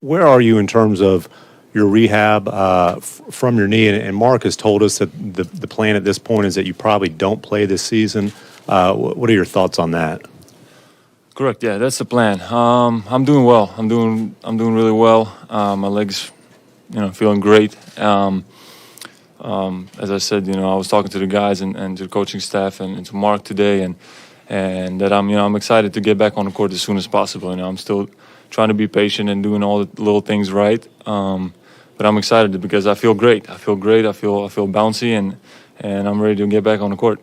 where are you in terms of your rehab from your knee? And Mark has told us that the plan at this point is that you probably don't play this season. What are your thoughts on that? Correct. Yeah, that's the plan. I'm doing well. I'm doing really well. My legs, feeling great. As I said, I was talking to the guys and to the coaching staff and to Mark today, and that I'm excited to get back on the court as soon as possible. I'm still trying to be patient and doing all the little things right. But I'm excited because I feel great. I feel bouncy, and I'm ready to get back on the court.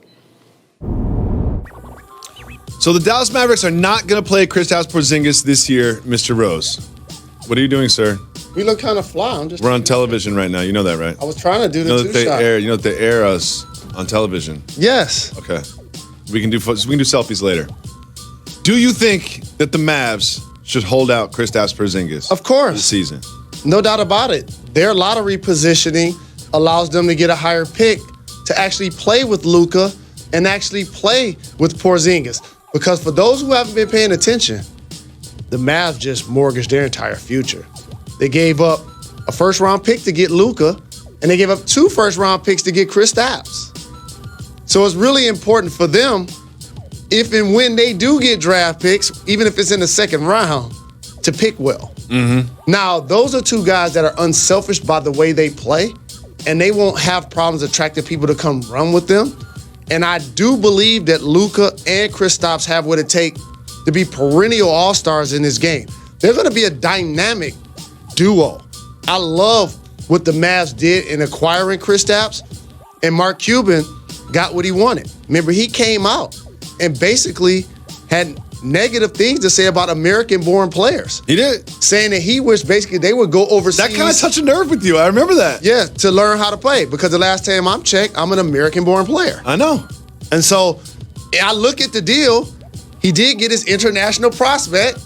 So the Dallas Mavericks are not going to play Kristaps Porzingis this year, Mr. Rose. What are you doing, sir? We look kind of fly. We're on television right now. You know that, right? I was trying to do the two-shot. You know that they air us on television. Yes. Okay. We can do selfies later. Do you think that the Mavs should hold out Kristaps Porzingis? Of course. This season? No doubt about it. Their lottery positioning allows them to get a higher pick to actually play with Luka and actually play with Porzingis. Because for those who haven't been paying attention, the Mavs just mortgaged their entire future. They gave up a first-round pick to get Luka, and they gave up 2 first-round picks to get Kristaps. So it's really important for them, if and when they do get draft picks, even if it's in the second round, to pick well. Mm-hmm. Now, those are 2 guys that are unselfish by the way they play, and they won't have problems attracting people to come run with them. And I do believe that Luka and Kristaps have what it takes to be perennial all-stars in this game. They're going to be a dynamic duo. I love what the Mavs did in acquiring Kristaps, and Mark Cuban got what he wanted. Remember, he came out and basically had negative things to say about American-born players. He did. Saying that he wished basically they would go overseas. That kind of touched a nerve with you. I remember that. Yeah, to learn how to play. Because the last time I'm checked, I'm an American-born player. I know. And so I look at the deal. He did get his international prospect,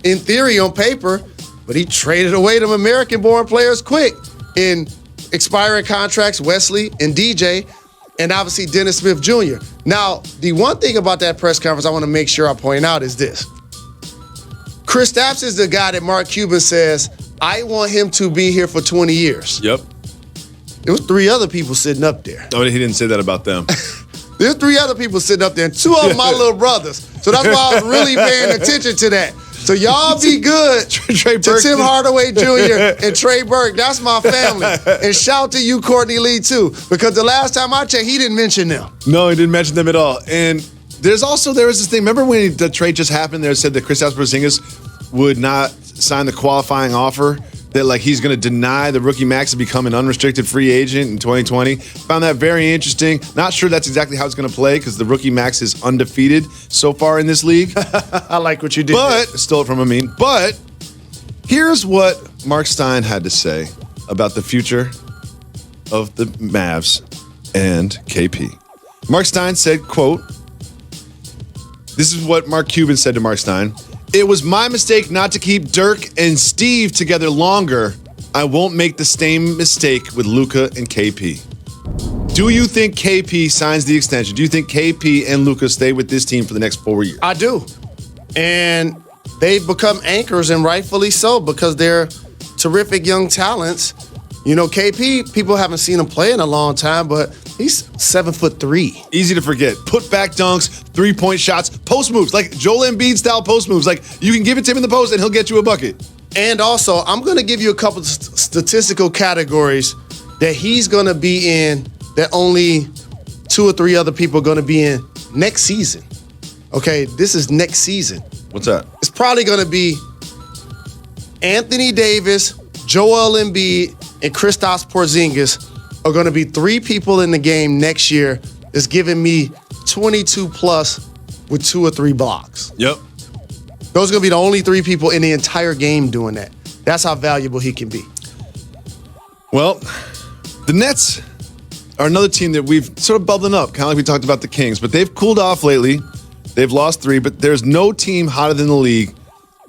in theory, on paper, but he traded away them American-born players quick in expiring contracts, Wesley and DJ, and obviously Dennis Smith Jr. Now, the one thing about that press conference I want to make sure I point out is this. Kristaps is the guy that Mark Cuban says, I want him to be here for 20 years. Yep. There was 3 other people sitting up there. Oh, he didn't say that about them. There's 3 other people sitting up there, and 2 of them my little brothers. So that's why I was really paying attention to that. So y'all be good Trey to Burke. Tim Hardaway Jr. and Trey Burke. That's my family. And shout to you, Courtney Lee, too. Because the last time I checked, he didn't mention them. No, he didn't mention them at all. And there was this thing. Remember when the trade just happened? There said that Kristaps Porzingis would not sign the qualifying offer. That he's going to deny the rookie max to become an unrestricted free agent in 2020. Found that very interesting. Not sure that's exactly how it's going to play because the rookie max is undefeated so far in this league. I like what you did. But stole it from Amin. But here's what Mark Stein had to say about the future of the Mavs and KP. Mark Stein said, quote, this is what Mark Cuban said to Mark Stein. It was my mistake not to keep Dirk and Steve together longer. I won't make the same mistake with Luka and KP. Do you think KP signs the extension? Do you think KP and Luka stay with this team for the next 4 years? I do. And they've become anchors, and rightfully so, because they're terrific young talents. KP, people haven't seen him play in a long time, but he's 7'3". Easy to forget. Put back dunks, 3-point shots, post moves, like Joel Embiid style post moves. Like you can give it to him in the post and he'll get you a bucket. And also, I'm going to give you a couple of statistical categories that he's going to be in that only 2 or 3 other people are going to be in next season. Okay, this is next season. What's that? It's probably going to be Anthony Davis, Joel Embiid, and Kristaps Porzingis are going to be 3 people in the game next year that's giving me 22 plus with 2 or 3 blocks. Yep. Those are going to be the only 3 people in the entire game doing that. That's how valuable he can be. Well, the Nets are another team that we've sort of bubbling up, kind of like we talked about the Kings, but they've cooled off lately. They've lost 3, but there's no team hotter than the league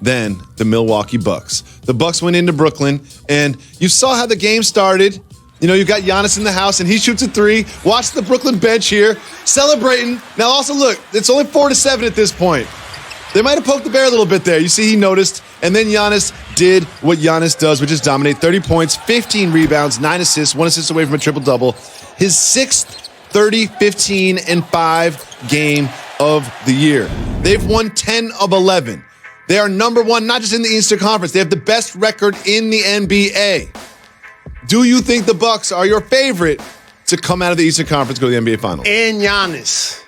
than the Milwaukee Bucks. The Bucks went into Brooklyn, and you saw how the game started. You got Giannis in the house, and he shoots a 3. Watch the Brooklyn bench here, celebrating. Now, also, look, it's only 4-7 at this point. They might have poked the bear a little bit there. You see he noticed, and then Giannis did what Giannis does, which is dominate. 30 points, 15 rebounds, 9 assists, 1 assist away from a triple-double. His 6th 30, 15, and 5 game of the year. They've won 10 of 11. They are number one, not just in the Eastern Conference. They have the best record in the NBA. Do you think the Bucks are your favorite to come out of the Eastern Conference, go to the NBA Finals? And Giannis,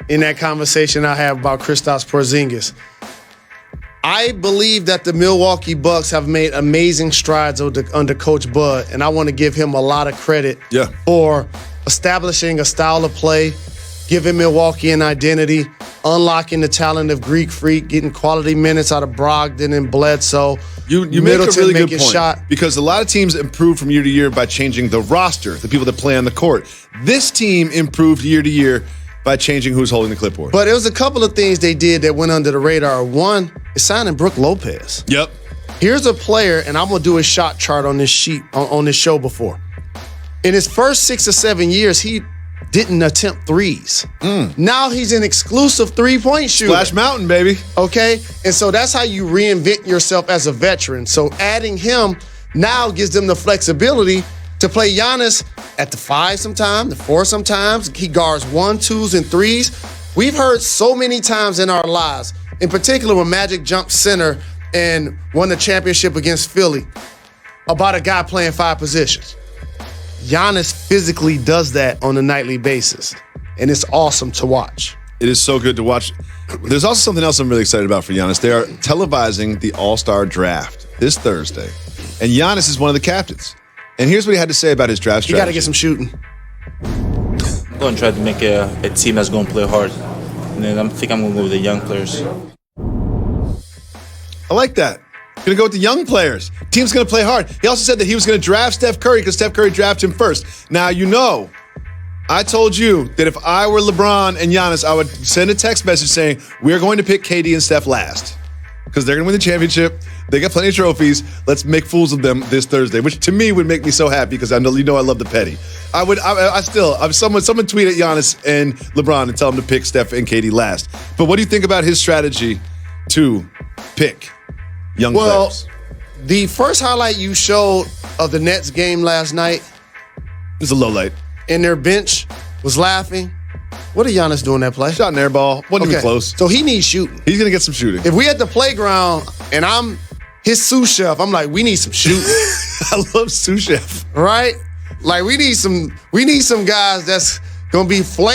in that conversation I have about Kristaps Porzingis, I believe that the Milwaukee Bucks have made amazing strides under Coach Bud, and I want to give him a lot of credit for establishing a style of play, giving Milwaukee an identity, unlocking the talent of Greek Freak, getting quality minutes out of Brogdon and Bledsoe. You make a really good point, because a lot of teams improve from year to year by changing the roster, the people that play on the court. This team improved year to year by changing who's holding the clipboard. But there was a couple of things they did that went under the radar. One is signing Brook Lopez. Yep. Here's a player, and I'm going to do a shot chart on this sheet, on this show before. In his first 6 or 7 years, he didn't attempt threes. Now he's an exclusive three-point shooter. Splash Mountain, baby. Okay? And so that's how you reinvent yourself as a veteran. So adding him now gives them the flexibility to play Giannis at the 5 sometimes, the 4 sometimes. He guards 1, 2s, and 3s. We've heard so many times in our lives, in particular when Magic jumped center and won the championship against Philly, about a guy playing 5 positions. Giannis physically does that on a nightly basis, and it's awesome to watch. It is so good to watch. There's also something else I'm really excited about for Giannis. They are televising the All-Star Draft this Thursday, and Giannis is one of the captains. And here's what he had to say about his draft strategy. You got to get some shooting. I'm going to try to make a team that's going to play hard. And then I think I'm going to go with the young players. I like that. Going to go with the young players. Team's going to play hard. He also said that he was going to draft Steph Curry because Steph Curry drafted him first. Now, you know, I told you that if I were LeBron and Giannis, I would send a text message saying, we're going to pick KD and Steph last because they're going to win the championship. They got plenty of trophies. Let's make fools of them this Thursday, which to me would make me so happy because I know I love the petty. Someone tweet at Giannis and LeBron and tell them to pick Steph and KD last. But what do you think about his strategy to pick young players? The first highlight you showed of the Nets game last night, It's a low light. and their bench was laughing. What did Giannis do in that play? Shot an air ball. Wasn't even close. So he needs shooting. He's going to get some shooting. If we at the playground and I'm his sous chef, I'm like, we need some shooting. I love sous chef. Right? Like we need some guys that's gonna be flame.